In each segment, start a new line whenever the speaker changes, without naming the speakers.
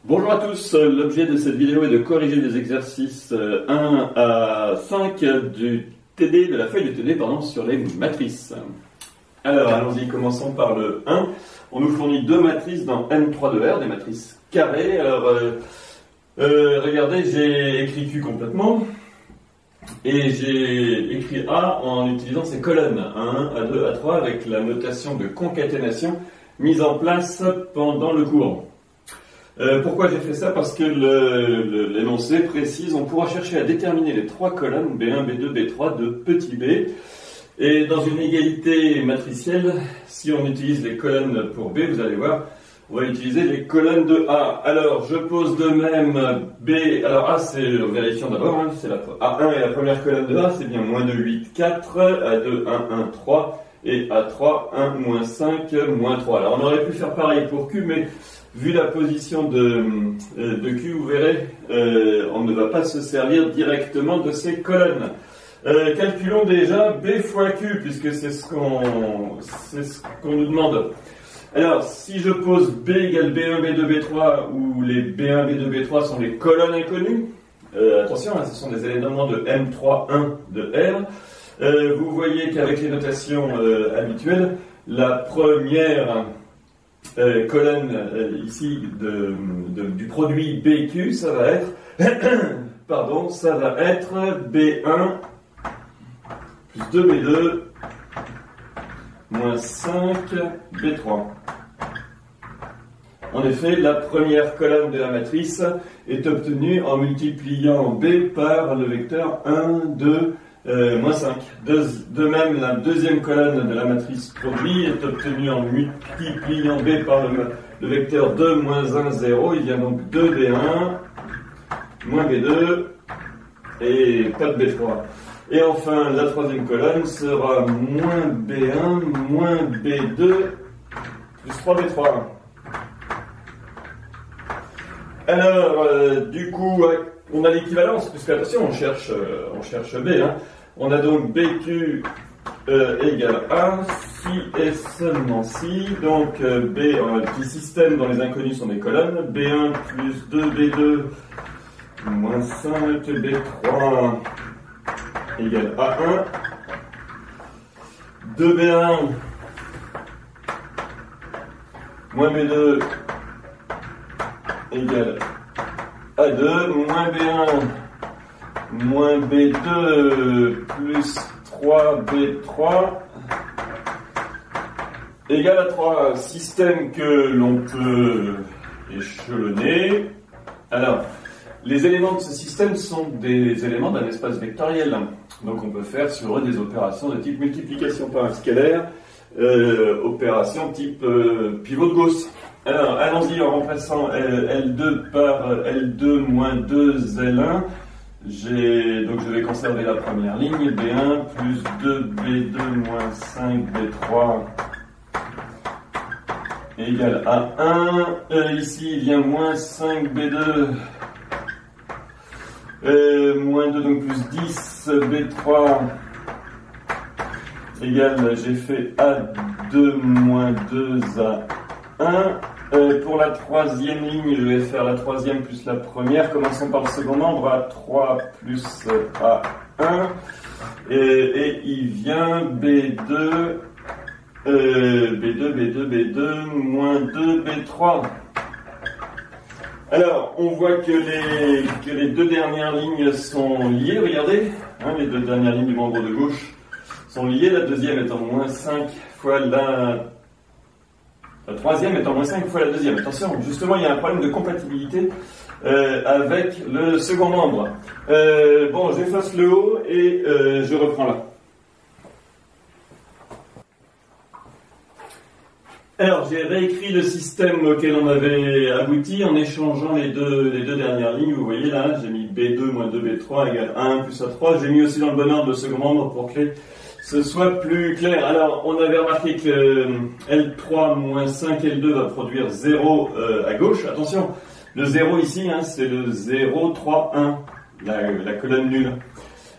Bonjour à tous, l'objet de cette vidéo est de corriger les exercices 1 à 5 du TD, de la feuille de TD pardon, sur les matrices. Alors allons-y, commençons par le 1. On nous fournit deux matrices dans M3 de R, des matrices carrées. Alors regardez, j'ai écrit Q complètement et j'ai écrit A en utilisant ces colonnes A1, A2, A3 avec la notation de concaténation mise en place pendant le cours. Pourquoi j'ai fait ça? Parce que l'énoncé précise, on pourra chercher à déterminer les trois colonnes B1, B2, B3 de petit b. Et dans une égalité matricielle, si on utilise les colonnes pour B, vous allez voir, on va utiliser les colonnes de A. Alors, je pose de même B. Alors A, c'est, vérifions d'abord, hein, c'est A1 est la première colonne de A, c'est bien moins 2, 8, 4, A2, 1, 1, 3, et A3, 1, moins 5, moins 3. Alors, on aurait pu faire pareil pour Q, mais vu la position de Q, vous verrez, on ne va pas se servir directement de ces colonnes. Calculons déjà B fois Q, puisque c'est ce qu'on nous demande. Alors, si je pose B égale B1, B2, B3, où les B1, B2, B3 sont les colonnes inconnues, attention, hein, ce sont des éléments de M3, 1 de R, vous voyez qu'avec les notations habituelles, la première colonne ici du produit BQ, ça va être pardon, ça va être B1 plus 2B2 moins 5 B3. En effet, la première colonne de la matrice est obtenue en multipliant B par le vecteur 1, 2, moins 5. De même, la deuxième colonne de la matrice produit est obtenue en multipliant B par le vecteur 2, moins 1, 0. Il y a donc 2B1, moins B2, et pas de B3. Et enfin, la troisième colonne sera moins B1, moins B2, plus 3B3. Alors, du coup, on a l'équivalence, puisque attention, on cherche B. Hein. On a donc BQ égale A, si et seulement si. Donc B, qui système dans les inconnus sont des colonnes. B1 plus 2B2 moins 5 B3 égale A1. 2B1 moins B2 égale A2, moins B1 moins B2 plus 3B3 égale à 3. Système que l'on peut échelonner. Alors, les éléments de ce système sont des éléments d'un espace vectoriel. Donc on peut faire sur eux des opérations de type multiplication par un scalaire, opération type pivot de Gauss. Alors, allons-y en remplaçant L2 par L2 moins 2L1. Donc je vais conserver la première ligne, B1 plus 2B2 moins 5B3 égale à 1. Ici il y a moins 5B2 moins 2, donc plus 10B3 égale, j'ai fait A2 moins 2 à 1. Pour la troisième ligne, je vais faire la troisième plus la première. Commençons par le second nombre, A3 plus A1. Et il vient B2, B2, moins 2, B3. Alors, on voit que les deux dernières lignes sont liées, regardez. Hein, les deux dernières lignes du membre de gauche sont liées. La deuxième étant moins 5 fois la troisième étant moins 5 fois la deuxième. Attention, justement, il y a un problème de compatibilité avec le second membre. Bon, j'efface le haut et je reprends là. Alors, j'ai réécrit le système auquel on avait abouti en échangeant les deux dernières lignes. Vous voyez là, j'ai mis B2 moins 2B3 égale 1 plus A3. J'ai mis aussi dans le bon ordre le second membre pour que ce soit plus clair. Alors, on avait remarqué que L3 moins 5 L2 va produire 0 à gauche. Attention, le 0 ici, hein, c'est le 0, 3, 1, la colonne nulle.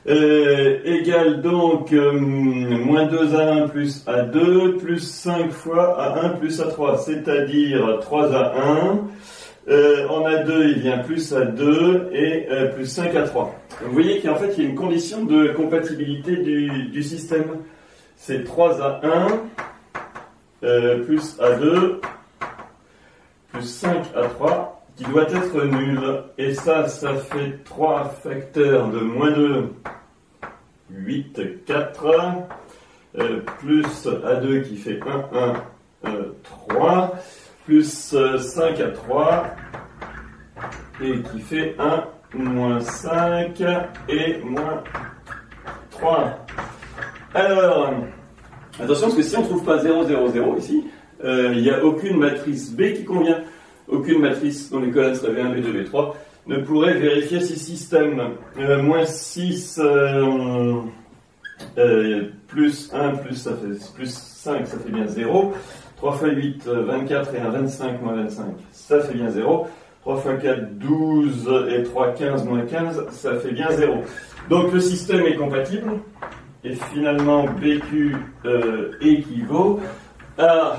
Égale donc moins 2A1 plus A2 plus 5 fois A1 plus A3, c'est-à-dire 3A1 En A2, il vient plus A2 et plus 5 A3. Vous voyez qu'en fait, il y a une condition de compatibilité du système. C'est 3 A1 plus A2 plus 5 A3 qui doit être nul. Et ça fait 3 facteurs de moins 2, 8, 4, plus A2 qui fait 1, 1, 3, plus 5 A3 et qui fait 1, moins 5 et moins 3. Alors, attention parce que si on ne trouve pas 0, 0, 0 ici, il n'y a aucune matrice B qui convient. Aucune matrice dont les colonnes seraient B1, B2, B3 ne pourrait vérifier ces systèmes. Moins 6 plus 1 ça fait plus 5, ça fait bien 0. 3 fois 8, 24 et 1, 25 moins 25, ça fait bien 0. 3 fois 4, 12 et 3, 15 moins 15, ça fait bien 0. Donc le système est compatible et finalement BQ équivaut à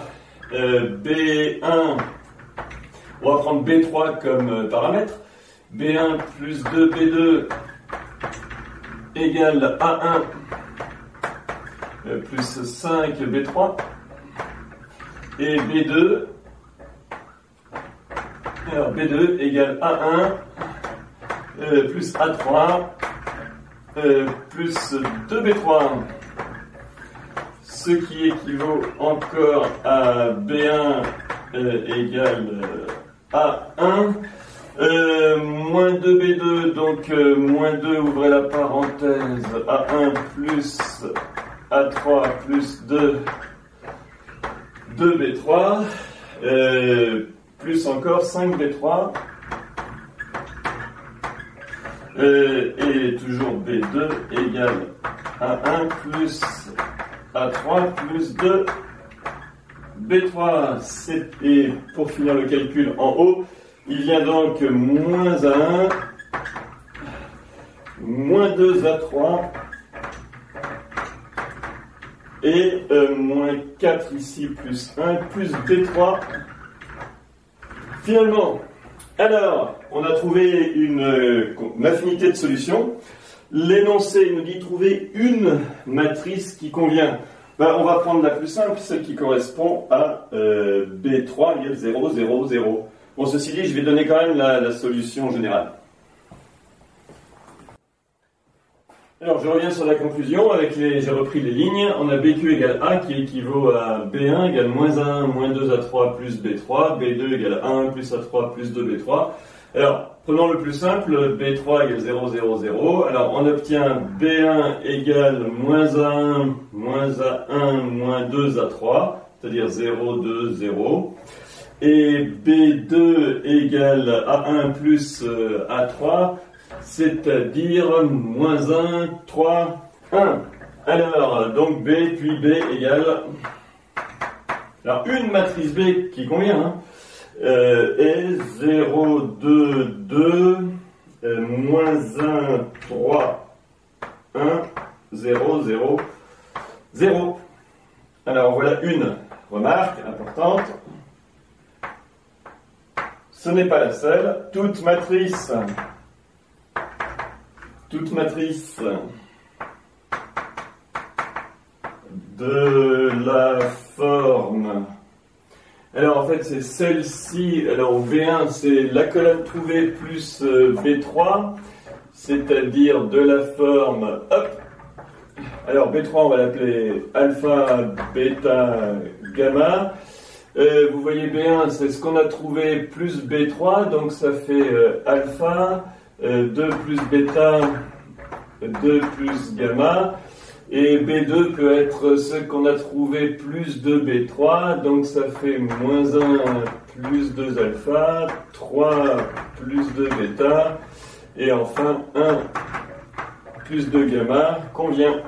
B1. On va prendre B3 comme paramètre. B1 plus 2B2 égale A1 plus 5 B3. Et B2, alors B2 égale A1 plus A3 plus 2B3. Ce qui équivaut encore à B1 égale A1 moins 2B2, donc moins 2, ouvrez la parenthèse, A1 plus A3 plus 2B3, plus encore 5B3, et toujours B2 égale A1 plus A3 plus 2B3. Et pour finir le calcul en haut, il vient donc moins A1, moins 2 A3, et moins 4 ici, plus 1, plus B3. Finalement, alors, on a trouvé une affinité de solutions. L'énoncé nous dit trouver une matrice qui convient. Ben, on va prendre la plus simple, celle qui correspond à B3 égale 0, 0, 0. Bon, ceci dit, je vais donner quand même la solution générale. Alors, je reviens sur la conclusion. J'ai repris les lignes. On a BQ égale A qui équivaut à B1 égale moins 1, moins 2 A3 plus B3. B2 égale 1 plus A3 plus 2B3. Alors, prenons le plus simple. B3 égale 0, 0, 0. Alors, on obtient B1 égale moins 1, moins A1, moins 2 A3. C'est-à-dire 0, 2, 0. Et B2 égale A1 plus A3. C'est-à-dire moins 1, 3, 1. Alors, donc B puis B égale... Alors, une matrice B qui convient, est 0, 2, 2, moins 1, 3, 1, 0, 0, 0. Alors, voilà une remarque importante. Ce n'est pas la seule. Toute matrice de la forme. Alors en fait c'est celle-ci. Alors B1 c'est la colonne trouvée plus B3, c'est-à-dire de la forme, hop. Alors B3 on va l'appeler alpha, bêta, gamma. Vous voyez B1 c'est ce qu'on a trouvé plus B3, donc ça fait alpha. 2 plus bêta, 2 plus gamma, et B2 peut être ce qu'on a trouvé plus 2 B3, donc ça fait moins 1 plus 2 alpha, 3 plus 2 bêta, et enfin 1 plus 2 gamma convient.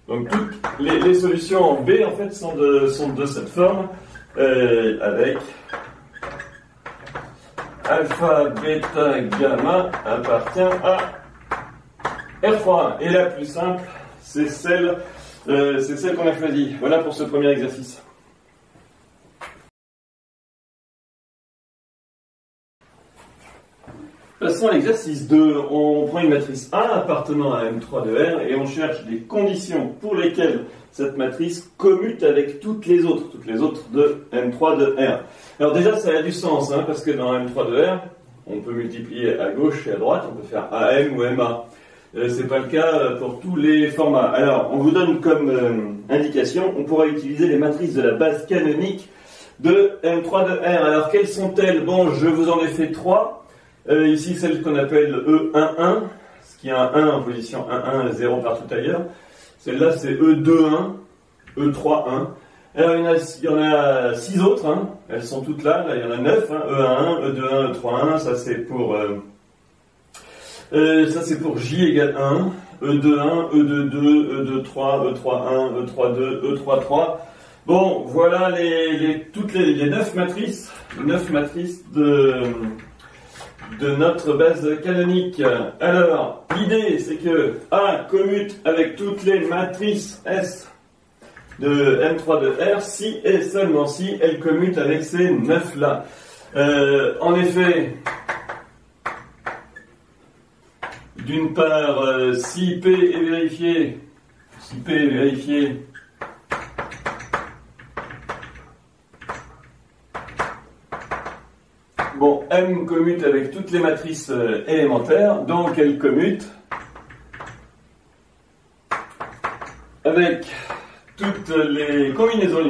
Donc toutes les solutions en B en fait sont de cette forme, avec alpha, bêta, gamma appartient à R3. Et la plus simple, c'est celle qu'on a choisie. Voilà pour ce premier exercice. Passons à l'exercice 2. On prend une matrice A appartenant à M3 de R et on cherche des conditions pour lesquelles cette matrice commute avec toutes les autres de M3 de R. Alors déjà, ça a du sens, hein, parce que dans M3 de R, on peut multiplier à gauche et à droite, on peut faire AM ou MA. C'est pas le cas pour tous les formats. Alors, on vous donne comme indication, on pourra utiliser les matrices de la base canonique de M3 de R. Alors, quelles sont-elles? Bon, je vous en ai fait 3. Ici, celle qu'on appelle E11, ce qui a un 1 en position 1, 1, 0 partout ailleurs. Celle-là, c'est E21, E31. Alors, il y en a 6 autres, hein. Elles sont toutes là, il y en a 9, hein. E11, E21, E31, ça c'est pour J égale 1, E21, E22, E23, E31, E32, E33. Bon, voilà toutes les 9 matrices, de notre base canonique. Alors, l'idée, c'est que A commute avec toutes les matrices S de M3 de R, si et seulement si elle commute avec ces 9-là. En effet, d'une part, si P est vérifié, bon, M commute avec toutes les matrices élémentaires, donc elle commute avec toutes les combinaisons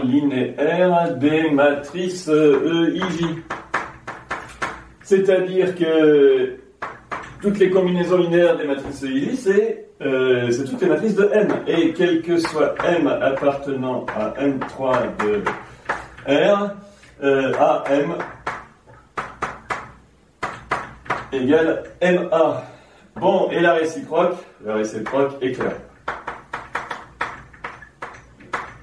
linéaires, des matrices EIJ. C'est-à-dire que toutes les combinaisons linéaires des matrices EIJ, c'est toutes les matrices de M. Et quel que soit M appartenant à M3 de R, AM égale MA. Bon, et la réciproque est claire.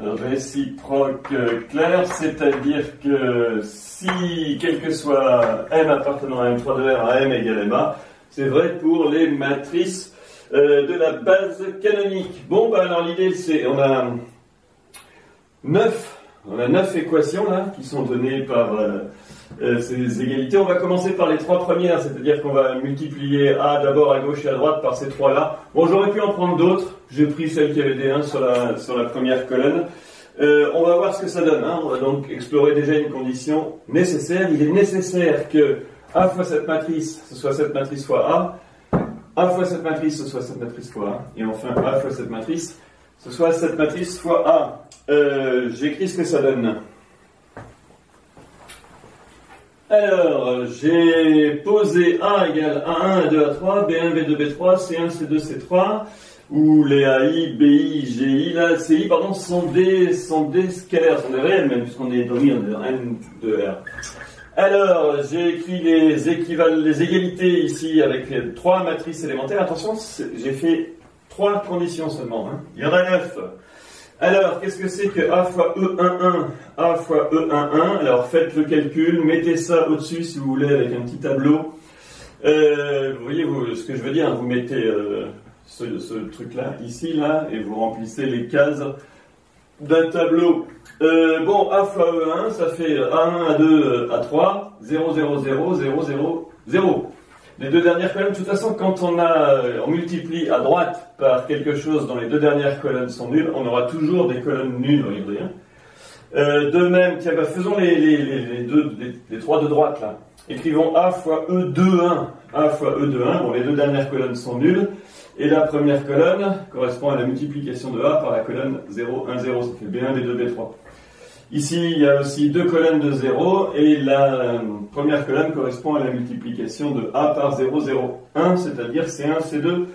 Réciproque claire, c'est-à-dire que si, quel que soit M appartenant à M3 de R, AM égale MA, c'est vrai pour les matrices de la base canonique. Bon, bah alors l'idée c'est, on a 9 équations là, qui sont données par ces égalités. On va commencer par les 3 premières, c'est-à-dire qu'on va multiplier A d'abord à gauche et à droite par ces 3-là. Bon, j'aurais pu en prendre d'autres, j'ai pris celle qui avait des 1 sur la première colonne. On va voir ce que ça donne, hein. On va donc explorer déjà une condition nécessaire. Il est nécessaire que A fois cette matrice, ce soit cette matrice fois A fois cette matrice, ce soit cette matrice fois A, et enfin A fois cette matrice, ce soit cette matrice fois A. J'écris ce que ça donne. Alors, j'ai posé A égale A1, A2, A3, B1, B2, B3, C1, C2, C3, où les AI, BI, GI, là, CI, pardon, sont des scalaires, sont des réels même, puisqu'on est dans N de R. Alors, j'ai écrit les égalités ici avec les 3 matrices élémentaires. Attention, j'ai fait 3 conditions seulement, hein. Il y en a 9. Alors, qu'est-ce que c'est que A fois E11, A fois E11? Alors, faites le calcul, mettez ça au-dessus si vous voulez avec un petit tableau. Vous voyez ce que je veux dire, vous mettez ce truc-là, ici, là, et vous remplissez les cases d'un tableau. Bon, A fois E1, ça fait A1, A2, A3, 0, 0, 0, 0, 0, 0. Les 2 dernières colonnes, de toute façon, quand on multiplie à droite par quelque chose dont les 2 dernières colonnes sont nulles, on aura toujours des colonnes nulles, regardez. De même, tiens, faisons les 3 de droite, là. Écrivons A fois E21. A fois E21, bon, les 2 dernières colonnes sont nulles. Et la première colonne correspond à la multiplication de A par la colonne 0, 1, 0. Ça fait B1, B2, B3. Ici, il y a aussi 2 colonnes de 0, et la première colonne correspond à la multiplication de A par 0, 0, 1, c'est-à-dire C1, C2,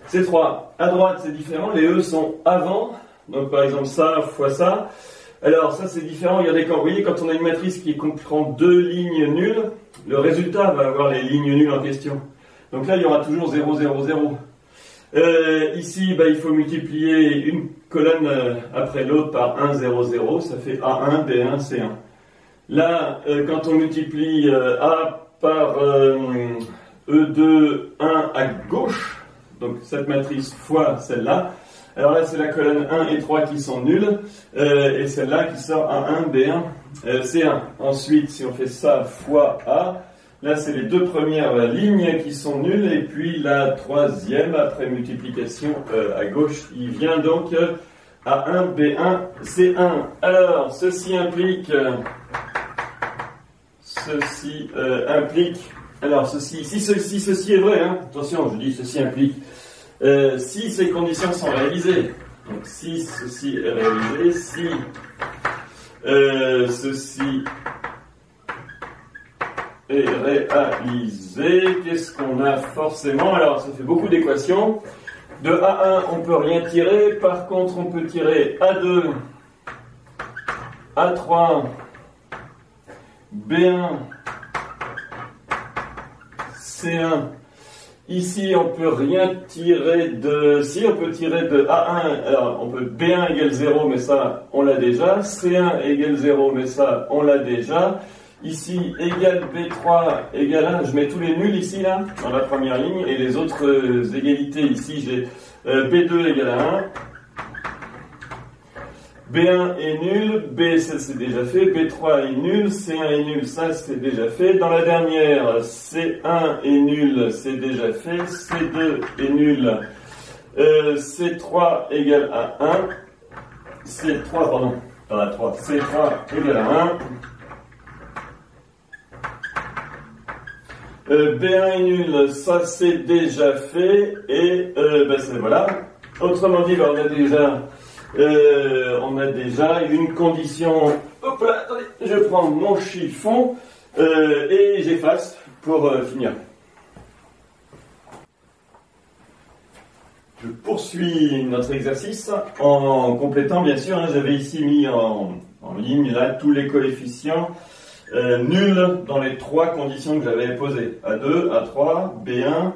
C3. À droite, c'est différent, les E sont avant, donc par exemple ça fois ça. Alors ça, c'est différent, regardez, vous voyez, quand on a une matrice qui comprend 2 lignes nulles, le résultat va avoir les lignes nulles en question. Donc là, il y aura toujours 0, 0, 0. Ici, il faut multiplier une colonne après l'autre par 1, 0, 0, ça fait A1, B1, C1. Là, quand on multiplie A par E2, 1 à gauche, donc cette matrice fois celle-là, alors là c'est la colonne 1 et 3 qui sont nulles, et celle-là qui sort A1, B1, C1. Ensuite, si on fait ça fois A, là c'est les deux premières lignes qui sont nulles, et puis la troisième, après multiplication à gauche, il vient donc A1, B1, C1. Alors, ceci implique... alors ceci, si ceci est vrai, hein, attention, je dis ceci implique, si ces conditions sont réalisées, donc si ceci est réalisé, si ceci est réalisé, qu'est-ce qu'on a forcément? Alors ça fait beaucoup d'équations. De A1 on peut rien tirer, par contre on peut tirer A2, A3, B1, C1. Ici, on peut rien tirer de... Si, on peut tirer de A1, alors on peut B1 égale 0, mais ça, on l'a déjà. C1 égale 0, mais ça, on l'a déjà. Ici, égale B3 égale 1. Je mets tous les nuls ici, là, dans la première ligne, et les autres égalités, ici, j'ai B2 égale 1. B1 est nul, B ça c'est déjà fait, B3 est nul, C1 est nul, ça c'est déjà fait. Dans la dernière, C1 est nul, c'est déjà fait, C2 est nul, C3 égale à 1, C3, pardon, pas la 3, C3 égale à 1. B1 est nul, ça c'est déjà fait, et voilà. Autrement dit, on a déjà une condition. Hop là, attendez, je prends mon chiffon et j'efface pour finir. Je poursuis notre exercice en complétant, bien sûr, hein, j'avais ici mis en ligne là tous les coefficients nuls dans les trois conditions que j'avais posées. A2, A3, B1,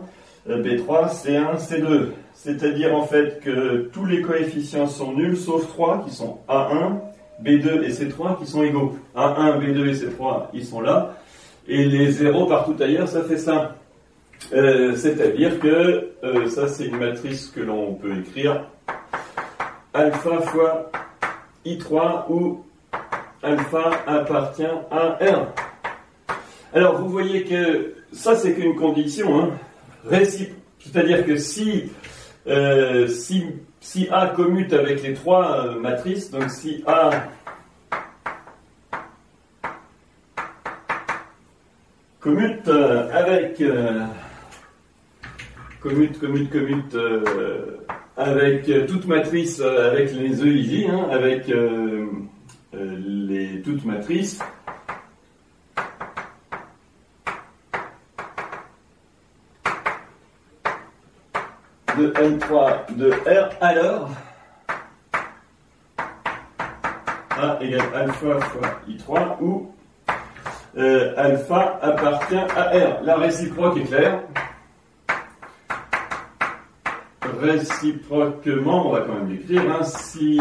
B3, C1, C2. C'est-à-dire en fait que tous les coefficients sont nuls, sauf 3 qui sont A1, B2 et C3 qui sont égaux. A1, B2 et C3, ils sont là. Et les zéros partout ailleurs, ça fait ça. C'est-à-dire que ça, c'est une matrice que l'on peut écrire alpha fois I3 où alpha appartient à R. Alors, vous voyez que ça, c'est qu'une condition, hein, réciproque. C'est-à-dire que si A commute avec les trois matrices, donc si A commute avec avec toute matrice avec les EIJ, hein, avec toutes matrices, de M3 de R, alors A égale alpha fois I3 où alpha appartient à R. La réciproque est claire. Réciproquement, on va quand même l'écrire, hein, si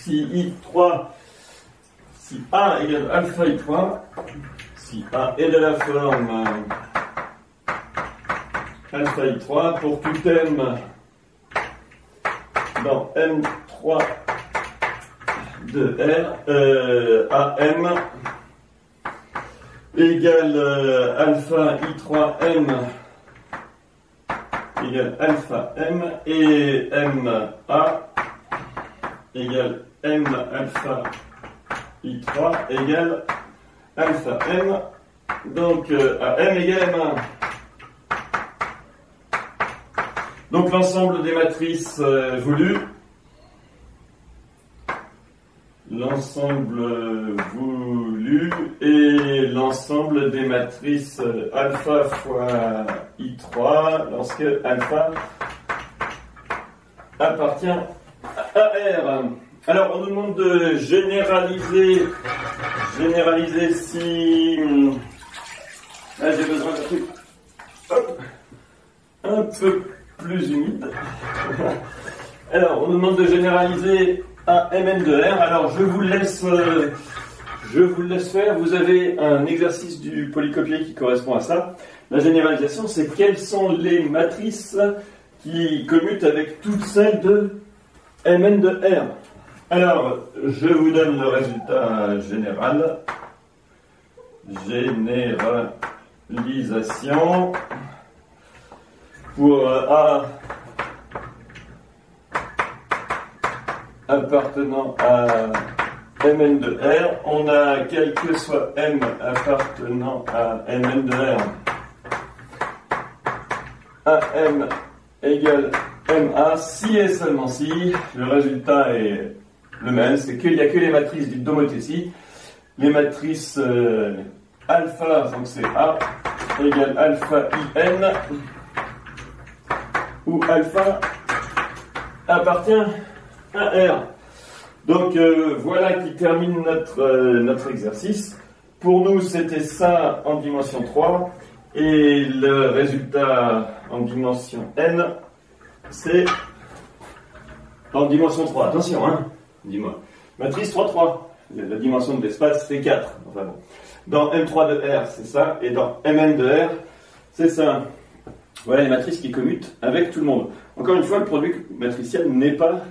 I3, si A égale alpha I3, si A est de la forme alpha I3 pour tout M dans M3 de R, AM égale alpha I3M égale alpha M et MA égale M alpha I3 égale alpha M, donc AM égale M1. Donc l'ensemble des matrices voulues, et l'ensemble des matrices alpha fois I3 lorsque alpha appartient à R. Alors on nous demande de généraliser si... Là j'ai besoin d'un truc un peu plus humide. Alors, on nous demande de généraliser à Mn de R. Alors, je vous laisse faire. Vous avez un exercice du polycopier qui correspond à ça. La généralisation, c'est quelles sont les matrices qui commutent avec toutes celles de Mn de R. Alors, je vous donne le résultat général. Généralisation pour A appartenant à Mn de R. On a quel que soit M appartenant à Mn de R, AM égale MA si et seulement si le résultat est le même, c'est qu'il n'y a que les matrices dites d'homothétie. Les matrices alpha, donc c'est A égale alpha IN, où alpha appartient à R. Donc voilà qui termine notre exercice. Pour nous, c'était ça en dimension 3, et le résultat en dimension n, c'est en dimension 3. Attention, hein, dis-moi. Matrice 3, 3. La dimension de l'espace, c'est 4. Enfin bon. Dans M3 de R, c'est ça. Et dans Mn de R, c'est ça. Voilà les matrices qui commutent avec tout le monde. Encore une fois, le produit matriciel n'est pas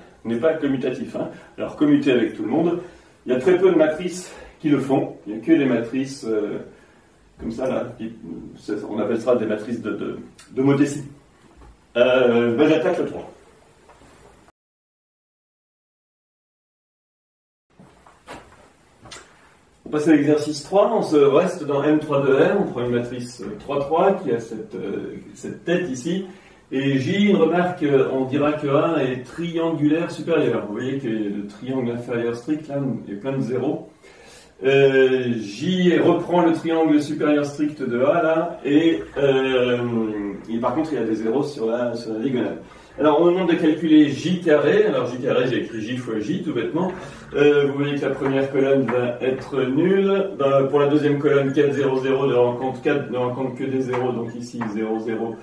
commutatif. Hein. Alors, commuter avec tout le monde, il y a très peu de matrices qui le font. Il n'y a que des matrices comme ça, là. On appelle ça des matrices d'homothétie. J'attaque le 3. On passe à l'exercice 3, on se reste dans M3 de R, on prend une matrice 3-3 qui a cette tête ici, et J, une remarque, on dira que A est triangulaire supérieur. Vous voyez que le triangle inférieur strict là est plein de zéros. J reprend le triangle supérieur strict de A là, et par contre il y a des zéros sur la diagonale. Alors, on nous demande de calculer J carré. Alors, J carré, j'ai écrit J fois J, tout bêtement. Vous voyez que la première colonne va être nulle. Pour la deuxième colonne, 4, 0, 0 ne rencontre que des zéros. Donc ici, 0, 0,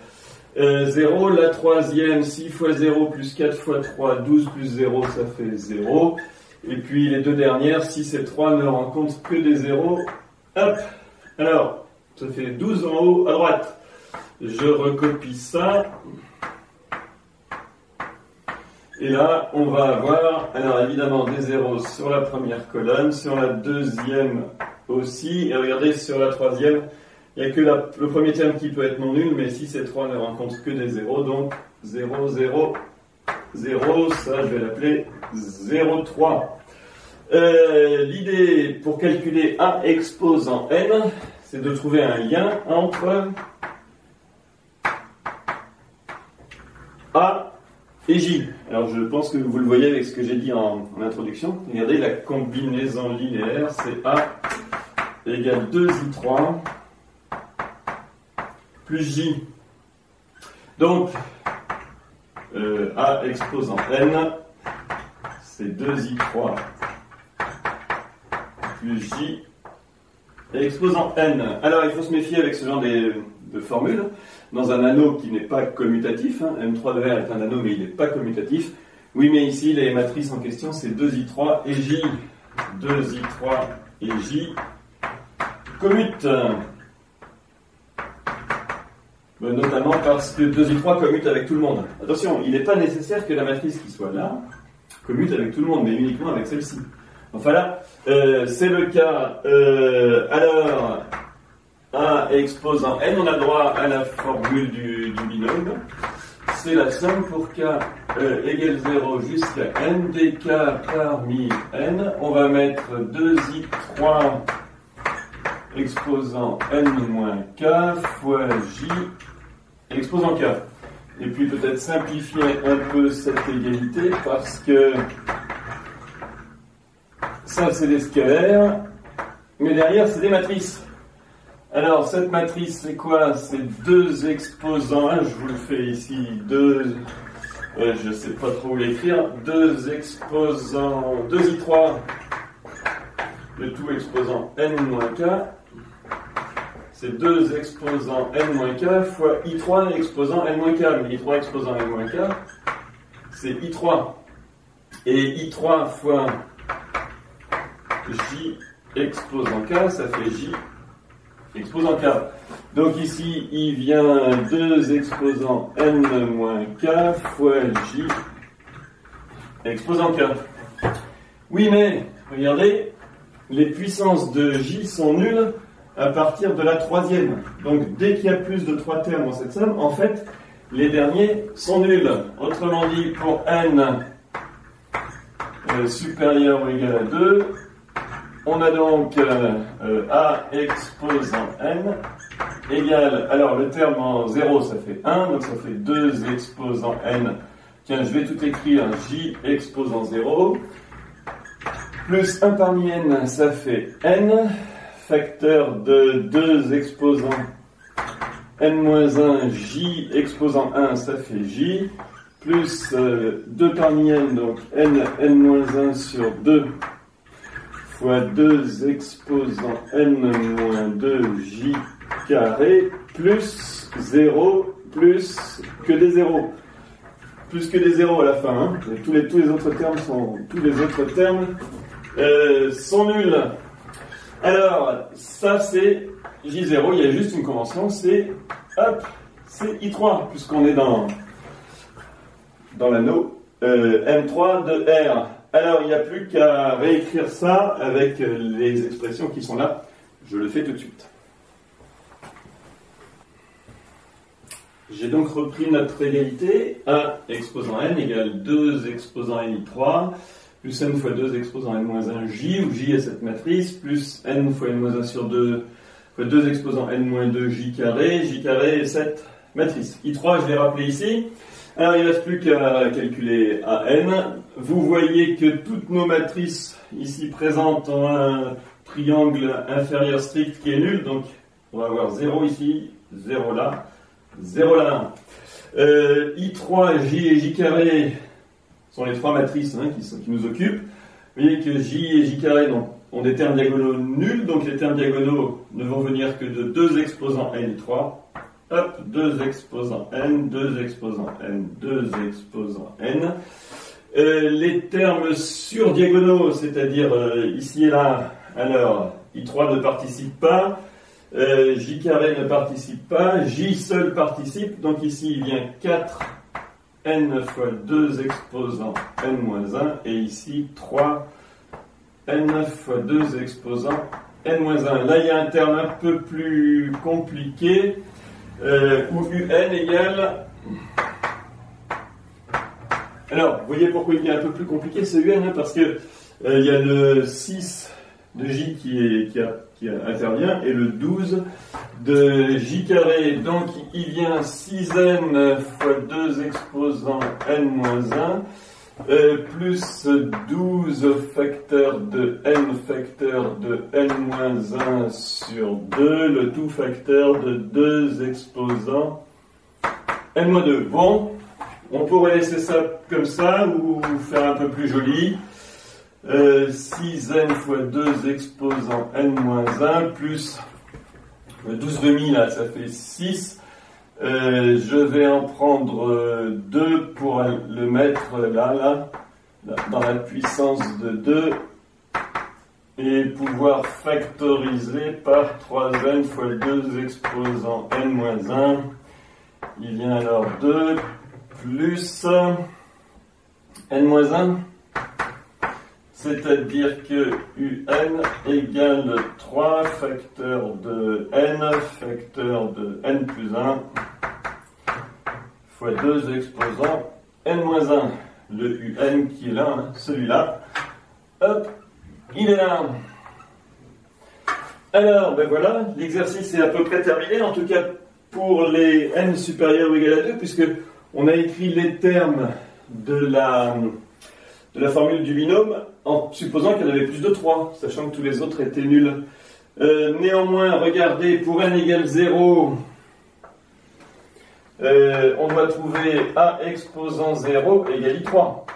0. La troisième, 6 fois 0 plus 4 fois 3, 12 plus 0, ça fait 0. Et puis, les deux dernières, 6 et 3 ne rencontrent que des zéros. Hop. Alors, ça fait 12 en haut à droite. Je recopie ça. Et là, on va avoir, alors évidemment, des zéros sur la première colonne, sur la deuxième aussi, et regardez, sur la troisième, il n'y a que le premier terme qui peut être non nul, mais 6 et 3 ne rencontrent que des zéros, donc 0, 0, 0, ça je vais l'appeler 0, 3. L'idée pour calculer A exposant N, c'est de trouver un lien entre A et J. Alors je pense que vous le voyez avec ce que j'ai dit en introduction. Regardez, la combinaison linéaire, c'est A égale 2I3 plus J. Donc, A exposant N, c'est 2I3 plus J exposant N. Alors il faut se méfier avec ce genre de formules. Dans un anneau qui n'est pas commutatif, hein, M3 de R est un anneau mais il n'est pas commutatif. Oui, mais ici les matrices en question c'est 2I3 et J. 2I3 et J commutent. Notamment parce que 2I3 commute avec tout le monde. Attention, il n'est pas nécessaire que la matrice qui soit là commute avec tout le monde, mais uniquement avec celle-ci. Enfin là, c'est le cas. Alors, A exposant N, on a droit à la formule du binôme. C'est la somme pour K égale 0 jusqu'à N des K parmi N. On va mettre 2I3 exposant N moins K fois J exposant K. Et puis peut-être simplifier un peu cette égalité parce que ça c'est des scalaires, mais derrière c'est des matrices. Alors cette matrice c'est quoi? C'est 2 exposants, je vous le fais ici, 2, je sais pas trop où l'écrire, 2 exposants, 2i3, le tout exposant n moins k, c'est 2 exposants n moins k fois i3 exposant n moins k, mais i3 exposant n moins k, c'est i3, et i3 fois j exposant k, ça fait j exposant k. Donc ici, il vient 2 exposant n moins k fois j exposant k. Oui, mais, regardez, les puissances de j sont nulles à partir de la troisième. Donc, dès qu'il y a plus de 3 termes dans cette somme, en fait, les derniers sont nuls. Autrement dit, pour n supérieur ou égal à 2, on a donc a exposant n égale, alors le terme en 0 ça fait 1, donc ça fait 2 exposant n. Tiens, je vais tout écrire, j exposant 0, plus 1 parmi n, ça fait n, facteur de 2 exposant n-1, j exposant 1, ça fait j, plus 2 parmi n, donc n-1 sur 2, fois 2 exposant n-2 j carré, plus 0, plus que des zéros. Plus que des zéros à la fin. Hein. Tous les autres termes sont nuls. Alors, ça c'est J0, il y a juste une convention, c'est I3, puisqu'on est dans l'anneau M3 de R. Alors, il n'y a plus qu'à réécrire ça avec les expressions qui sont là. Je le fais tout de suite. J'ai donc repris notre égalité. A exposant n égale 2 exposant n-3 plus n fois 2 exposant n-1 j, où j est cette matrice, plus n fois n-1 sur 2 fois 2 exposant n-2 j carré est cette matrice. I3, je l'ai rappelé ici. Alors, il ne reste plus qu'à calculer AN. Vous voyez que toutes nos matrices ici présentes ont un triangle inférieur strict qui est nul. Donc, on va avoir 0 ici, 0 là, 0 là. I3, J et J carré sont les trois matrices qui nous occupent. Vous voyez que J et J carré ont des termes diagonaux nuls. Donc, les termes diagonaux ne vont venir que de 2 exposants n et 3. Hop, 2 exposants n, 2 exposants n, 2 exposants n. Les termes surdiagonaux, c'est-à-dire ici et là, alors I3 ne participe pas, J carré ne participe pas, J seul participe, donc ici il vient 4 n fois 2 exposants n-1, et ici 3 n fois 2 exposants n-1. Là il y a un terme un peu plus compliqué, où un égale... Alors, vous voyez pourquoi il est un peu plus compliqué ce un, parce que il y a le 6 de j qui intervient et le 12 de j carré. Donc, il vient 6n fois 2 exposants n-1 plus 12 facteur de n-1 sur 2, le tout facteur de 2 exposants n-2. Bon, on pourrait laisser ça comme ça ou faire un peu plus joli. 6n fois 2 exposants n-1 plus 12 demi, là, ça fait 6. Je vais en prendre 2 pour le mettre là, dans la puissance de 2 et pouvoir factoriser par 3n fois 2 exposants n-1. Il vient alors 2 plus n-1, c'est-à-dire que un égale 3 facteur de n plus 1 fois 2 exposants n-1. Le un qui est là, celui-là, hop, il est là. Alors, ben voilà, l'exercice est à peu près terminé, en tout cas pour les n supérieurs ou égal à 2, puisque on a écrit les termes de la formule du binôme en supposant qu'il y en avait plus de 3, sachant que tous les autres étaient nuls. Néanmoins, regardez, pour n égale 0, on doit trouver a exposant 0 égale I3.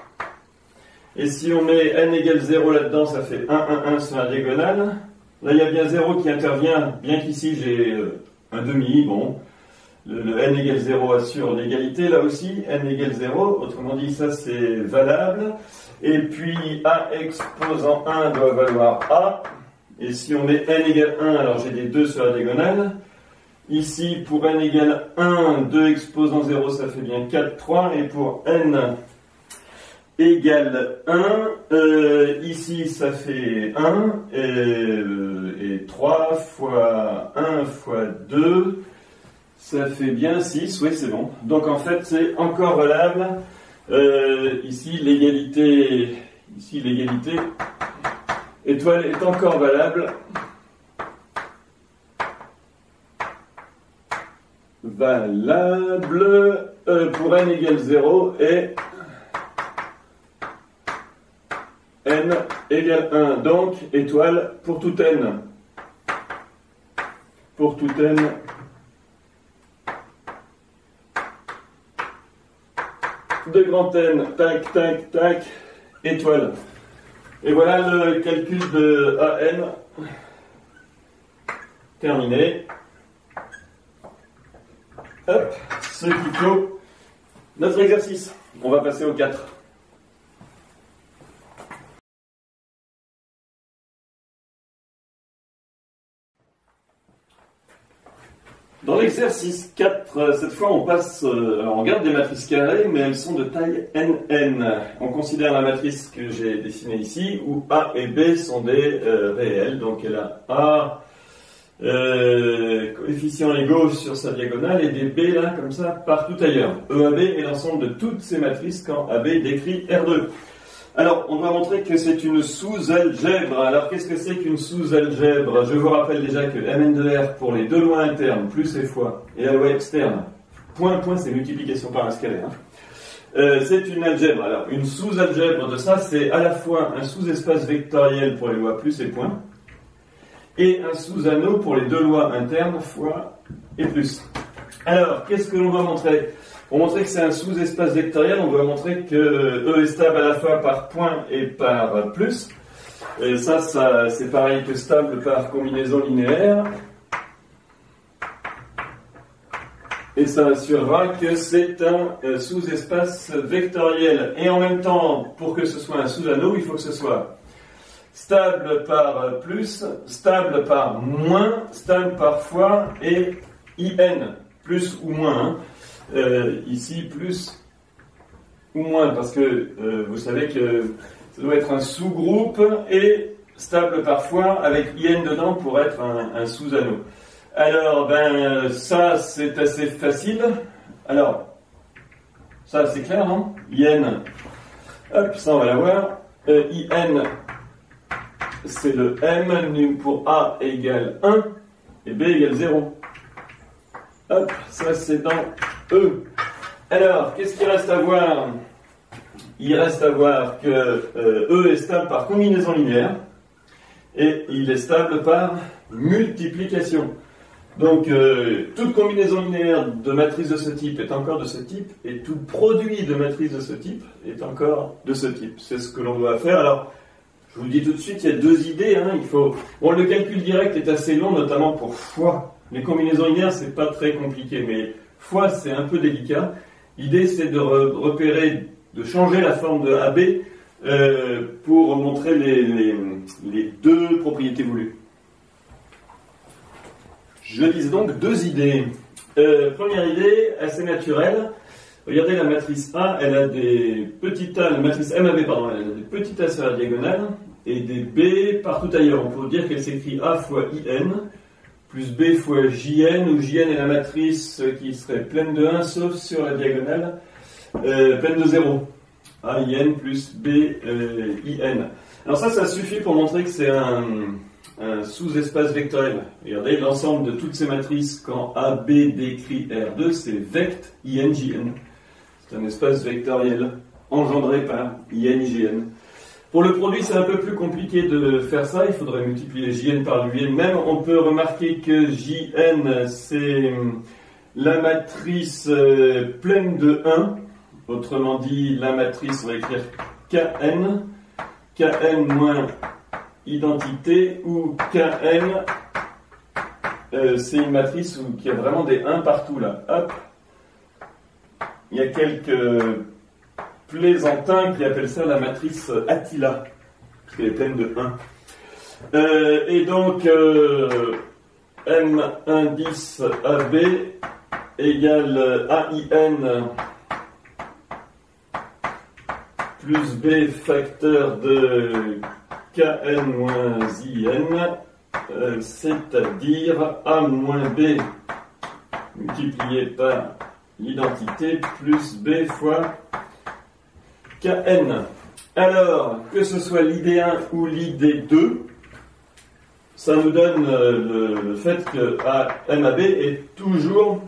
Et si on met n égale 0 là-dedans, ça fait 1, 1, 1 sur la diagonale. Là, il y a bien 0 qui intervient, bien qu'ici j'ai un demi, bon. Le n égale 0 assure l'égalité, là aussi, n égale 0, autrement dit, ça c'est valable. Et puis, a exposant 1 doit valoir a. Et si on met n égale 1, alors j'ai des 2 sur la diagonale. Ici, pour n égale 1, 2 exposant 0, ça fait bien 4, 3. Et pour n égale 1. Ici, ça fait 1. Et 3 fois 1 fois 2, ça fait bien 6. Oui, c'est bon. Donc, en fait, c'est encore valable. Ici, l'égalité étoile est encore valable. Pour n égale 0 et n égale 1. Donc, étoile pour tout n. Pour tout n. De grand N, tac, tac, tac, étoile. Et voilà le calcul de AN terminé. Hop, ce qui clôt notre exercice. On va passer au 4. Dans l'exercice 4, cette fois on passe, on regarde des matrices carrées, mais elles sont de taille NN. On considère la matrice que j'ai dessinée ici, où A et B sont des réels, donc elle a A coefficients égaux sur sa diagonale et des B là, comme ça, partout ailleurs. EAB est l'ensemble de toutes ces matrices quand AB décrit R2. Alors, on doit montrer que c'est une sous-algèbre. Alors, qu'est-ce que c'est qu'une sous-algèbre? Je vous rappelle déjà que Mn de R pour les deux lois internes, plus et fois, et la loi externe, point, c'est multiplication par un scalaire. C'est une algèbre. Alors, une sous-algèbre de ça, c'est à la fois un sous-espace vectoriel pour les lois plus et point, et un sous-anneau pour les deux lois internes, fois et plus. Alors, qu'est-ce que l'on doit montrer? Pour montrer que c'est un sous-espace vectoriel, on doit montrer que E est stable à la fois par point et par plus. Et ça c'est pareil que stable par combinaison linéaire. Et ça assurera que c'est un sous-espace vectoriel. Et en même temps, pour que ce soit un sous-anneau, il faut que ce soit stable par plus, stable par moins, stable par fois et IN, plus ou moins. Hein. Ici plus ou moins parce que vous savez que ça doit être un sous-groupe et stable parfois avec IN dedans pour être un sous-anneau. Alors ça c'est assez facile. Alors ça c'est clair, non? IN, hop, ça on va l'avoir. IN c'est le M pour A égale 1 et B égale 0. Hop, ça c'est dans E. Alors, qu'est-ce qu'il reste à voir? Il reste à voir que E est stable par combinaison linéaire et il est stable par multiplication. Donc, toute combinaison linéaire de matrice de ce type est encore de ce type et tout produit de matrice de ce type est encore de ce type. C'est ce que l'on doit faire. Alors, je vous le dis tout de suite, il y a deux idées. Hein. Bon, le calcul direct est assez long, notamment pour fois. Les combinaisons linéaires, c'est pas très compliqué, mais fois, c'est un peu délicat. L'idée, c'est de repérer, de changer la forme de AB pour montrer les deux propriétés voulues. Je lise donc deux idées. Première idée, assez naturelle. Regardez la matrice A, elle a des petits A, la matrice MAB, pardon, elle a des petits A sur la diagonale et des B partout ailleurs. On peut dire qu'elle s'écrit A fois IN plus B fois JN, où JN est la matrice qui serait pleine de 1, sauf sur la diagonale, pleine de 0. A, IN plus B, IN. Alors ça suffit pour montrer que c'est un sous-espace vectoriel. Regardez, l'ensemble de toutes ces matrices, quand AB décrit R2, c'est vect IN, JN. C'est un espace vectoriel engendré par IN, JN. Pour le produit, c'est un peu plus compliqué de faire ça. Il faudrait multiplier JN par l'UN même. On peut remarquer que JN, c'est la matrice pleine de 1. Autrement dit, la matrice, on va écrire KN. KN moins identité, ou KN, c'est une matrice qui a vraiment des 1 partout, là. Hop. Il y a quelques plaisantins qui appellent ça la matrice Attila, parce qu'elle est pleine de 1. Et donc, M indice AB égale AIN plus B facteur de Kn moins In, c'est-à-dire A moins B multiplié par l'identité plus B fois Kn. Alors, que ce soit l'ID1 ou l'ID2, ça nous donne le fait que MAB est toujours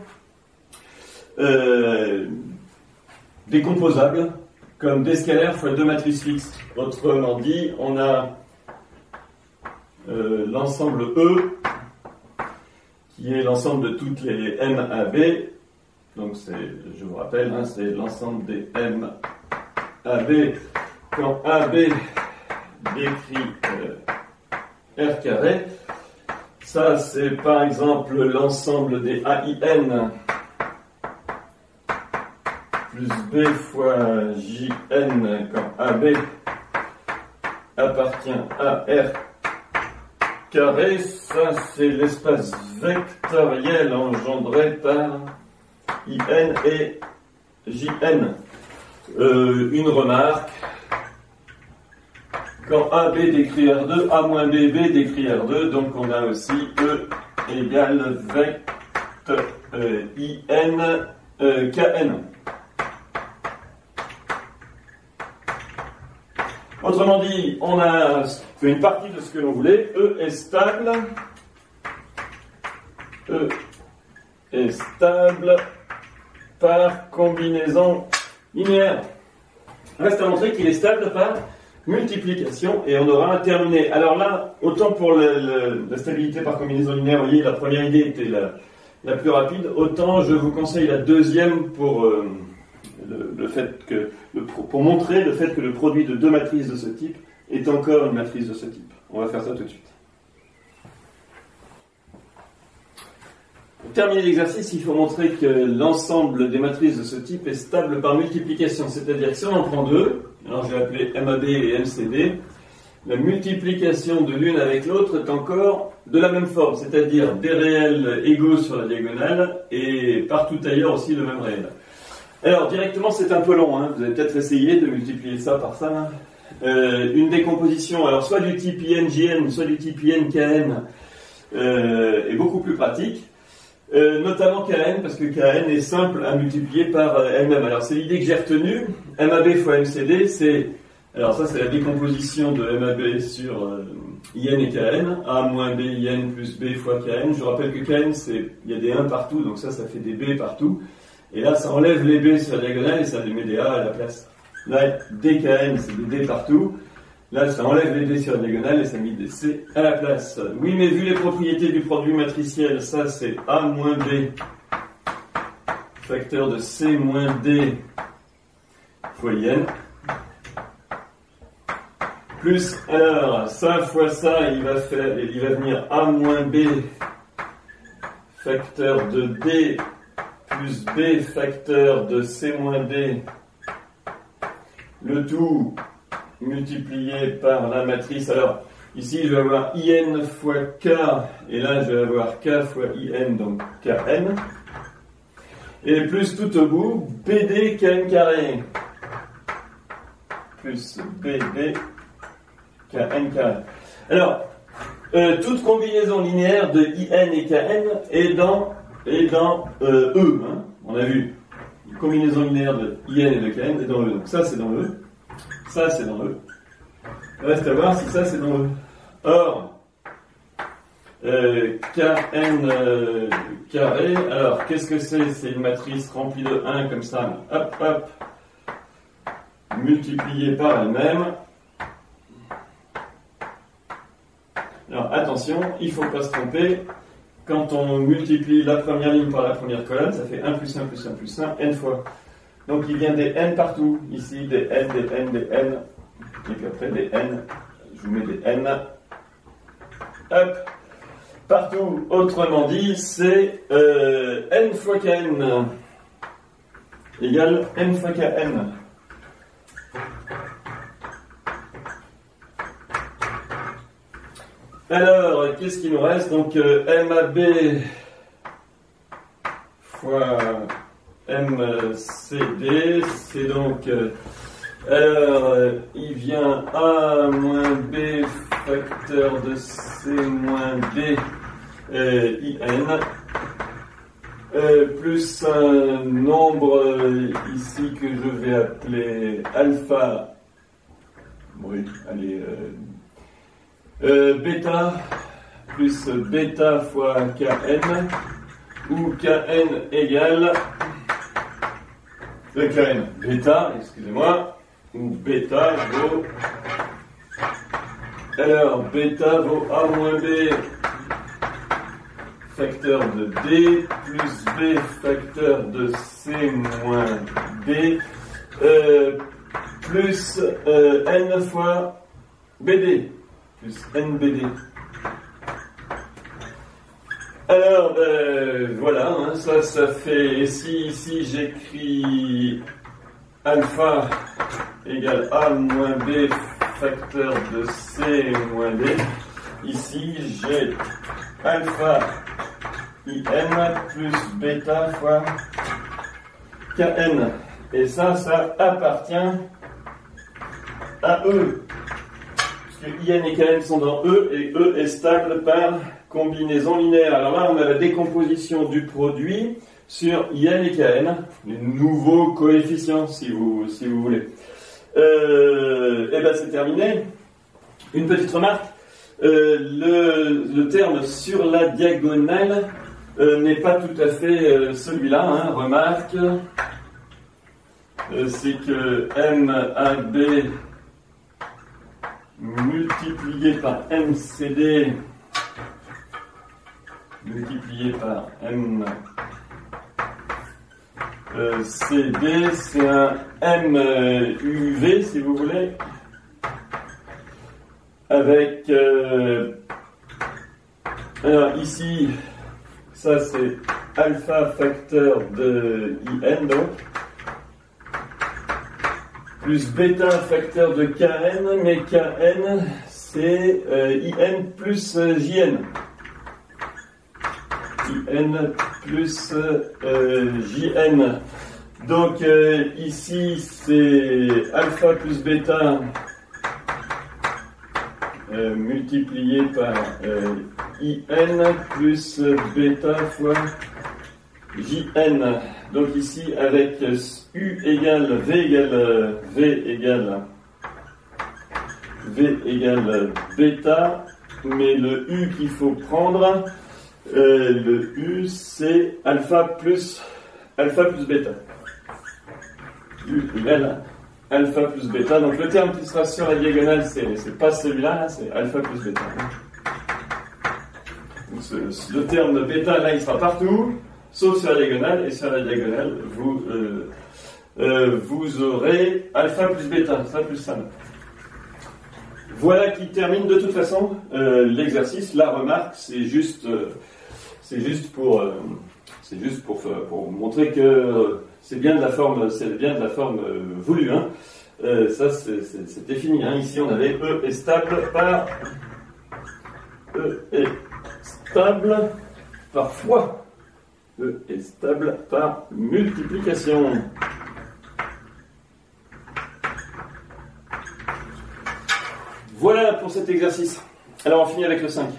décomposable comme D scalaire fois 2 matrices fixes. Autrement dit, on a l'ensemble E qui est l'ensemble de toutes les MAB. Donc, je vous rappelle, hein, c'est l'ensemble des MAB quand AB décrit R carré. Ça, c'est par exemple l'ensemble des AIN plus B fois JN quand AB appartient à R carré. Ça, c'est l'espace vectoriel engendré par IN et JN. Une remarque. Quand AB décrit R2, A moins BB décrit R2, donc on a aussi E égale vecteur IN KN. Autrement dit, on a fait une partie de ce que l'on voulait. E est stable. E est stable par combinaison linéaire. Reste à montrer qu'il est stable par multiplication et on aura terminé. Alors là, autant pour la stabilité par combinaison linéaire, vous voyez, la première idée était la plus rapide, autant je vous conseille la deuxième pour le fait que pour montrer le fait que le produit de deux matrices de ce type est encore une matrice de ce type. On va faire ça tout de suite. Pour terminer l'exercice, il faut montrer que l'ensemble des matrices de ce type est stable par multiplication, c'est-à-dire que si on en prend deux, alors je vais appeler MAB et MCD, la multiplication de l'une avec l'autre est encore de la même forme, c'est-à-dire des réels égaux sur la diagonale et partout ailleurs aussi le même réel. Alors directement c'est un peu long, hein. Vous allez peut-être essayer de multiplier ça par ça. Une décomposition, alors soit du type INJN, soit du type INKN est beaucoup plus pratique. Notamment Kn, parce que Kn est simple à multiplier par elle-même. Alors c'est l'idée que j'ai retenue. MAB fois MCD, c'est... Alors ça c'est la décomposition de MAB sur IN et Kn. A moins B IN plus B fois Kn. Je rappelle que Kn, il y a des 1 partout, donc ça fait des B partout. Et là ça enlève les B sur la diagonale et ça met des A à la place. Là, DKN, c'est des D partout. Là, ça enlève les D sur la diagonale et ça met des C à la place. Oui, mais vu les propriétés du produit matriciel, ça c'est A moins B, facteur de C moins D fois IN. Plus, alors, ça fois ça, il va venir A moins B, facteur de D, plus B, facteur de C moins D, le tout multiplié par la matrice. Alors, ici, je vais avoir IN fois K, et là, je vais avoir K fois IN, donc KN. Et plus tout au bout, BD KN carré, plus BD KN carré. Alors, toute combinaison linéaire de IN et KN est dans E. Hein, on a vu, une combinaison linéaire de IN et de KN est dans E. Donc ça, c'est dans E. Ça, c'est dans E. Il reste à voir si ça, c'est dans E. Or, Kn carré, alors, qu'est-ce que c'est? C'est une matrice remplie de 1 comme ça, hop, hop, multipliée par elle-même. Alors, attention, il ne faut pas se tromper. Quand on multiplie la première ligne par la première colonne, ça fait 1 plus 1 plus 1 plus 1, n fois. Donc il vient des n partout, ici des n, des n, des n, et puis après des n, je vous mets des n, hop, partout, autrement dit, c'est n fois kn égale n fois kn. Alors, qu'est-ce qu'il nous reste? Donc MAB fois MCD, c'est donc Alors, il vient A moins B facteur de C moins D IN plus un nombre ici que je vais appeler alpha, oui, allez, bêta plus bêta fois Kn, où Kn égale Kn bêta, excusez-moi, où bêta vaut, alors bêta vaut A moins B facteur de D plus B facteur de C moins D plus N fois BD plus NBD. Alors voilà, hein, ça fait, si ici j'écris alpha égale A moins B facteur de C moins D, ici j'ai alpha IN plus bêta fois KN. Et ça appartient à E. Parce que IN et KN sont dans E, et E est stable par combinaison linéaire. Alors là, on a la décomposition du produit sur IN et KN, les nouveaux coefficients, si vous voulez. Et bien c'est terminé. Une petite remarque. Le terme sur la diagonale n'est pas tout à fait celui-là, hein. Remarque, c'est que MAB multiplié par MCD multiplié par MCD, c'est un MUV si vous voulez, avec alors ici ça c'est alpha facteur de IN donc plus bêta facteur de KN, mais KN c'est IN plus JN. IN plus JN. Donc ici c'est alpha plus bêta multiplié par IN plus bêta fois JN. Donc ici avec U égale V égale bêta, mais le U qu'il faut prendre, le U c'est alpha plus bêta. U égale alpha plus bêta. Donc le terme qui sera sur la diagonale, c'est pas celui-là, c'est alpha plus bêta. Donc le terme bêta là, il sera partout, sauf sur la diagonale, et sur la diagonale, vous aurez alpha plus bêta, ça plus ça. Voilà qui termine de toute façon l'exercice. La remarque, c'est juste pour montrer que c'est bien de la forme, voulue. Hein. Ça, c'était fini. Hein. Ici, on avait E est stable par fois. E est stable par multiplication. Voilà pour cet exercice. Alors, on finit avec le 5.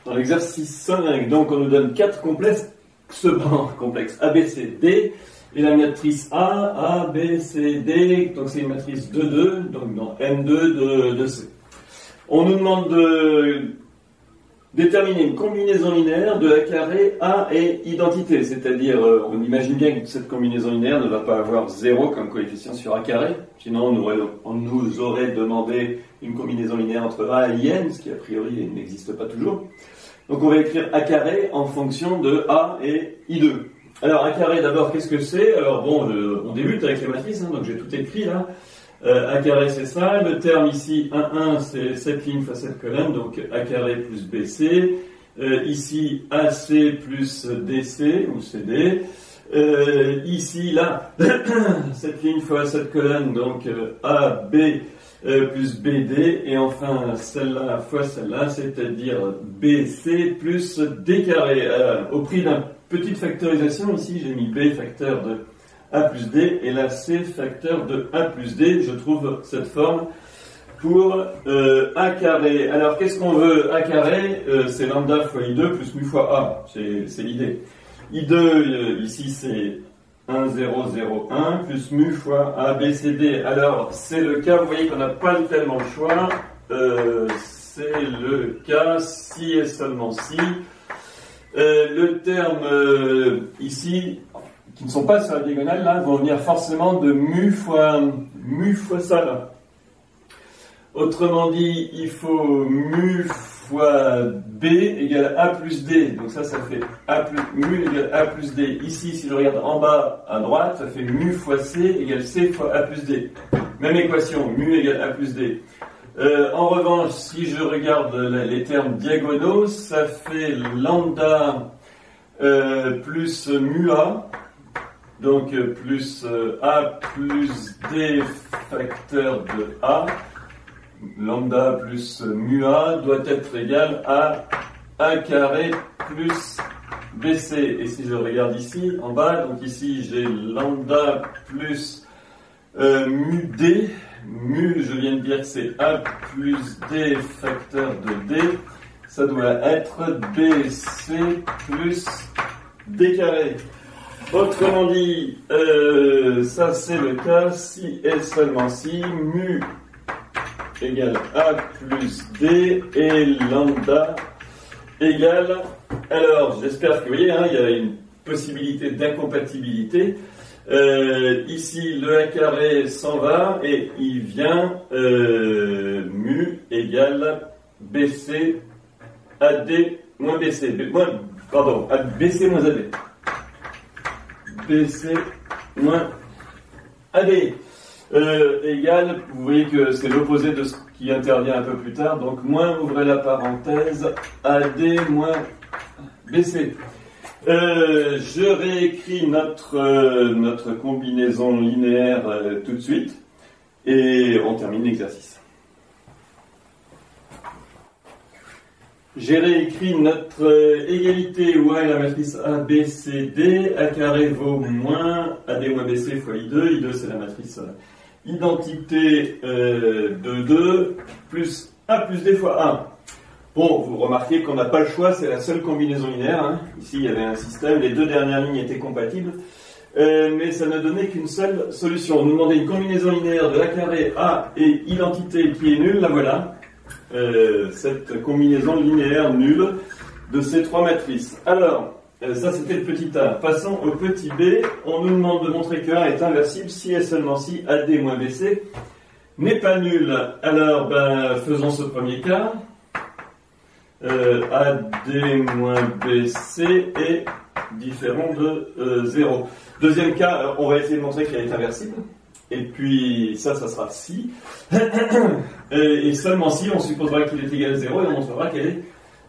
Dans l'exercice 5, donc, on nous donne 4 complexes A, B, C, D, et la matrice A, B, C, D, donc c'est une matrice 2, 2, donc dans M2 de C. On nous demande de déterminer une combinaison linéaire de A carré A et identité, c'est-à-dire, on imagine bien que cette combinaison linéaire ne va pas avoir 0 comme coefficient sur A carré, sinon on nous aurait demandé une combinaison linéaire entre A et IN, ce qui a priori n'existe pas toujours. Donc on va écrire A carré en fonction de A et I2. Alors A carré d'abord, qu'est-ce que c'est? Alors bon, on débute avec les matrices, hein, donc j'ai tout écrit là. A carré c'est ça, le terme ici 1, 1 c'est cette ligne fois cette colonne, donc A carré plus BC, ici AC plus DC ou CD, ici là, cette ligne fois cette colonne, donc AB plus BD, et enfin celle-là fois celle-là, c'est-à-dire BC plus D carré. Au prix d'une petite factorisation, ici j'ai mis B facteur de A plus D, et là C facteur de A plus D. Je trouve cette forme pour A carré. Alors qu'est-ce qu'on veut? A carré, c'est lambda fois I2 plus mu fois A, c'est l'idée. I2, ici c'est 1, 0, 0, 1, plus mu fois A, B, C, D. Alors, c'est le cas, vous voyez qu'on n'a pas tellement le choix. C'est le cas si et seulement si. Le terme ici, qui ne sont pas sur la diagonale, là, vont venir forcément de mu fois ça, là. Autrement dit, il faut mu fois B égale A plus D. Donc ça fait A plus, mu égale A plus D. Ici, si je regarde en bas à droite, ça fait mu fois C égale C fois A plus D. Même équation, mu égale A plus D. En revanche, si je regarde les termes diagonaux, ça fait lambda plus mu A. Donc plus A plus D facteur de A. Lambda plus mu A doit être égal à A carré plus BC. Et si je regarde ici, en bas, donc ici j'ai lambda plus mu D. Mu, je viens de dire que c'est A plus D facteur de D. Ça doit être BC plus D carré. Autrement dit, ça c'est le cas si et seulement si mu égale A plus D et lambda égale... Alors, j'espère que vous voyez, il y a une possibilité d'incompatibilité. Ici, le A carré s'en va et il vient mu égale BC AD moins BC. Pardon, BC moins AD. BC moins AD. Égale, vous voyez que c'est l'opposé de ce qui intervient un peu plus tard, donc moins, ouvrez la parenthèse, AD moins BC. Je réécris notre combinaison linéaire tout de suite, et on termine l'exercice. J'ai réécrit notre égalité où A est la matrice A, B, C, D. A carré vaut moins AD moins BC fois I2. I2 c'est la matrice identité de 2 plus A plus D fois 1. Bon, vous remarquez qu'on n'a pas le choix, c'est la seule combinaison linéaire. Ici il y avait un système, les deux dernières lignes étaient compatibles. Mais ça ne donnait qu'une seule solution. On nous demandait une combinaison linéaire de A carré, A et identité qui est nulle, la voilà. Cette combinaison linéaire nulle de ces trois matrices. Alors, ça c'était le petit A. Passons au petit B. On nous demande de montrer que A est inversible si et seulement si AD moins BC n'est pas nul. Alors, faisons ce premier cas. AD moins BC est différent de 0. Deuxième cas, on va essayer de montrer qu'elle est inversible. Et puis, ça sera si. Et seulement si, on supposera qu'il est égal à 0 et on montrera qu'elle est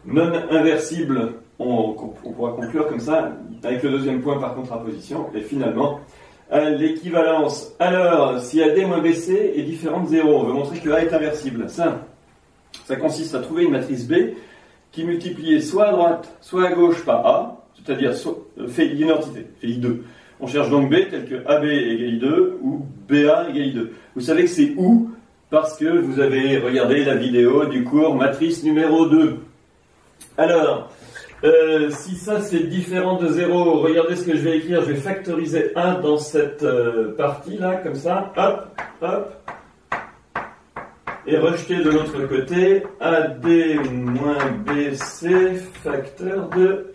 non inversible. On pourra conclure comme ça, avec le deuxième point par contraposition. Et finalement, l'équivalence. Alors, si AD moins BC est différent de 0, on veut montrer que A est inversible. Ça consiste à trouver une matrice B qui multipliée soit à droite, soit à gauche par A, c'est-à-dire fait l'identité, fait I2. On cherche donc B tel que AB égale I2 ou BA égale I2. Vous savez que c'est ou parce que vous avez regardé la vidéo du cours matrice numéro 2. Alors, si ça c'est différent de 0, regardez ce que je vais écrire. Je vais factoriser A dans cette partie-là, comme ça. Hop, hop. Et rejeter de l'autre côté AD moins BC facteur de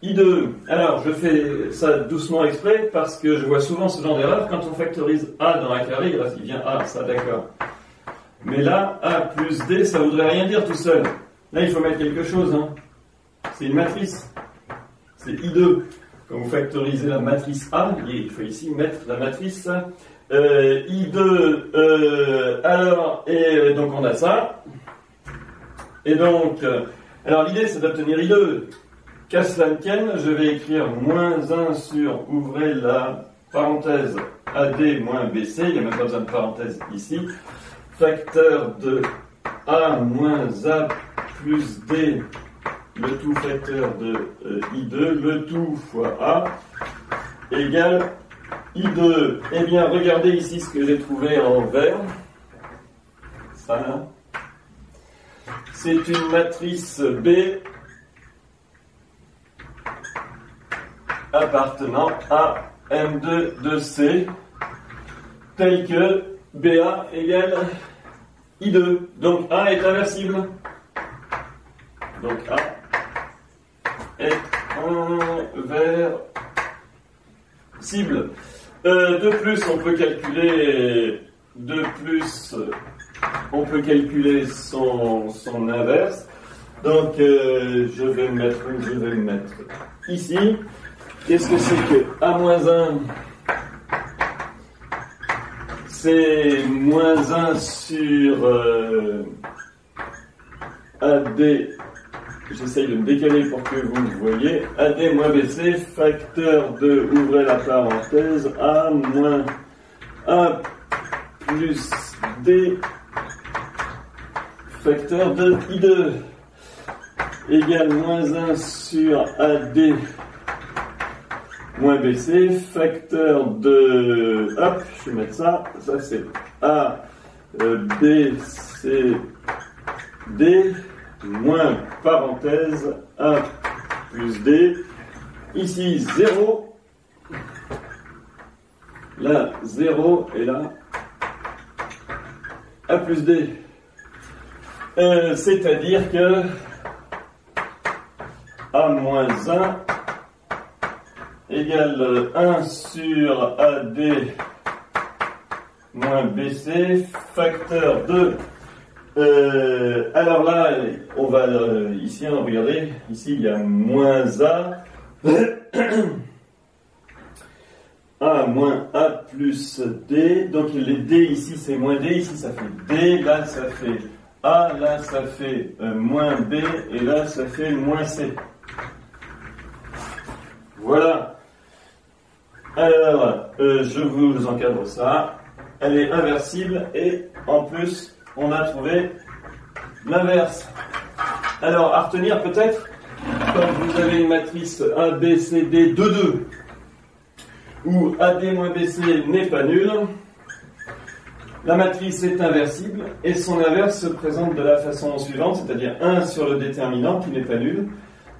I2. Alors, je fais ça doucement exprès parce que je vois souvent ce genre d'erreur. Quand on factorise A dans A carré, il vient A, ça d'accord. Mais là, A plus D, ça voudrait rien dire tout seul. Là, il faut mettre quelque chose. C'est une matrice. C'est I2. Quand vous factorisez la matrice A, il faut ici mettre la matrice I2. Alors, et donc on a ça. Et donc, alors l'idée c'est d'obtenir I2. Qu'à cela ne tienne, je vais écrire moins 1 sur, ouvrez la parenthèse, AD moins BC, il n'y a même pas besoin de parenthèse ici, facteur de A moins A plus D, le tout facteur de I2, le tout fois A, égale I2. Eh bien, regardez ici ce que j'ai trouvé en vert. Ça là. C'est une matrice B appartenant à M2 de C, telle que BA égale I2. Donc A est inversible. Donc A est inversible. De plus, on peut calculer son inverse. Donc, je vais me mettre ici. Qu'est-ce que c'est que A-1? C'est moins 1 sur AD. J'essaye de me décaler pour que vous le voyez. AD moins BC, facteur de, ouvrez la parenthèse, A moins A plus D, facteur de I2, égale moins 1 sur AD moins BC, facteur de, hop, je vais mettre ça c'est A, B, C, D, moins parenthèse, A plus D, ici 0, là 0, et là A plus D. C'est-à-dire que A moins 1 égale 1 sur AD moins BC, facteur de... alors là, on va ici, regardez, ici il y a moins A, A moins A plus D, donc les D ici c'est moins D, ici ça fait D, là ça fait A, là ça fait moins B, et là ça fait moins C. Voilà. Alors, je vous encadre ça. Elle est inversible et en plus, on a trouvé l'inverse. Alors, à retenir peut-être, quand vous avez une matrice A, B, C, D, 2, 2, où AD moins BC n'est pas nulle, la matrice est inversible et son inverse se présente de la façon suivante, c'est-à-dire 1 sur le déterminant qui n'est pas nul.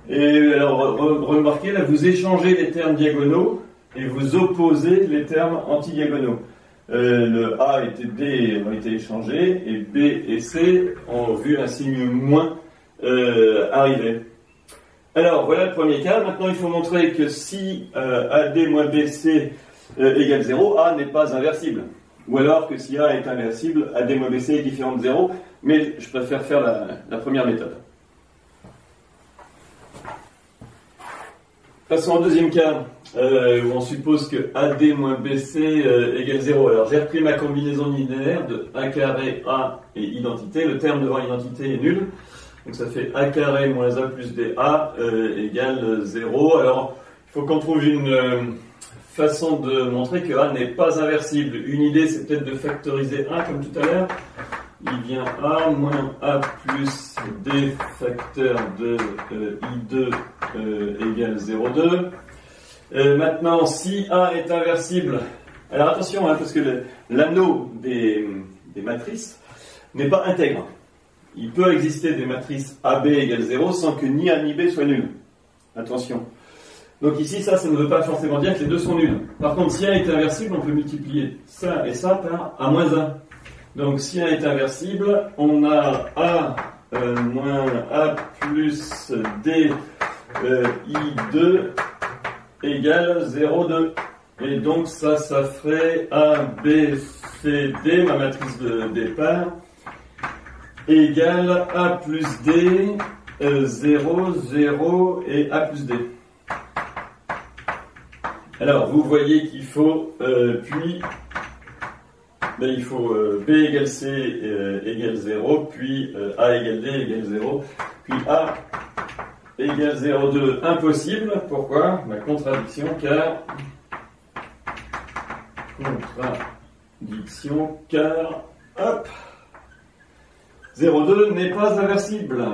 Et alors, remarquez, là, vous échangez les termes diagonaux et vous opposez les termes antidiagonaux. Le A et D ont été échangés et B et C ont vu un signe moins arriver. Alors, voilà le premier cas. Maintenant, il faut montrer que si AD moins BC égale 0, A n'est pas inversible. Ou alors que si A est inversible, AD moins BC est différent de 0. Mais je préfère faire la première méthode. Passons au deuxième cas, où on suppose que AD moins BC égale 0. Alors j'ai repris ma combinaison linéaire de A carré A et identité. Le terme devant identité est nul. Donc ça fait A carré moins A plus DA égale 0. Alors il faut qu'on trouve une façon de montrer que A n'est pas inversible. Une idée, c'est peut-être de factoriser A comme tout à l'heure. Il vient A moins A plus D facteur de I2 égale 0,2. Maintenant, si A est inversible, alors attention, parce que l'anneau des matrices n'est pas intègre. Il peut exister des matrices AB égale 0 sans que ni A ni B soit nul. Attention. Donc ici, ça ne veut pas forcément dire que les deux sont nuls. Par contre, si A est inversible, on peut multiplier ça et ça par A moins 1. Donc si A est inversible, on a A moins A plus D I2 égale 0,2. Et donc ça ferait A, B, C, D, ma matrice de départ, égale A plus D, 0, 0 et A plus D. Alors vous voyez qu'il faut il faut B égale C égale 0, puis A égale D égale 0, puis A égale 0,2. Impossible. Pourquoi? Contradiction, car contradiction car, hop, 0,2 n'est pas inversible.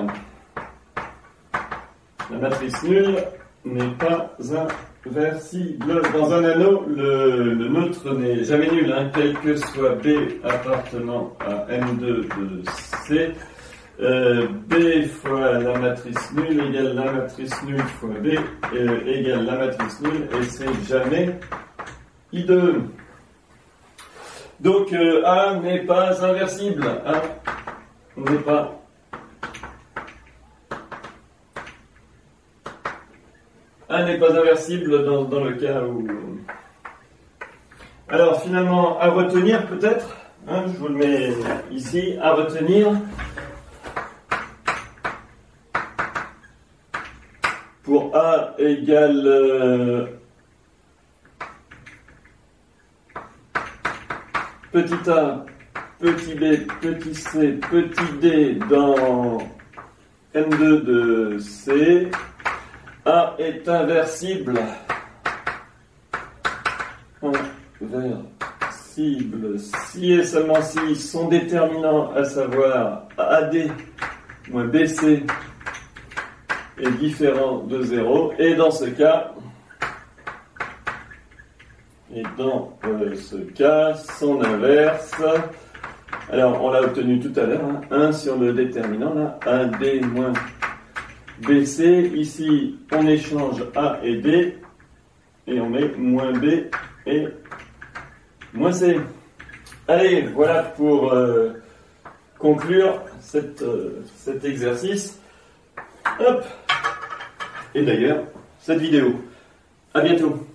La matrice nulle n'est pas inversible. Dans un anneau, le neutre n'est jamais nul, hein, quel que soit B appartenant à M2 de C. B fois la matrice nulle égale la matrice nulle fois B égale la matrice nulle, et c'est jamais I2. Donc A n'est pas inversible. A n'est pas inversible dans le cas où... Alors finalement, à retenir peut-être, hein, je vous le mets ici, à retenir, pour A égale petit a, petit b, petit c, petit d dans M2 de C, A est inversible. Inversible si et seulement si son déterminant, à savoir AD moins BC, est différent de 0, et dans ce cas, son inverse, alors on l'a obtenu tout à l'heure, hein, 1 sur le déterminant, là, AD moins BC, ici on échange A et D, et on met moins B et moins C. Allez, voilà pour conclure cet exercice. Hop. Et d'ailleurs, cette vidéo. À bientôt.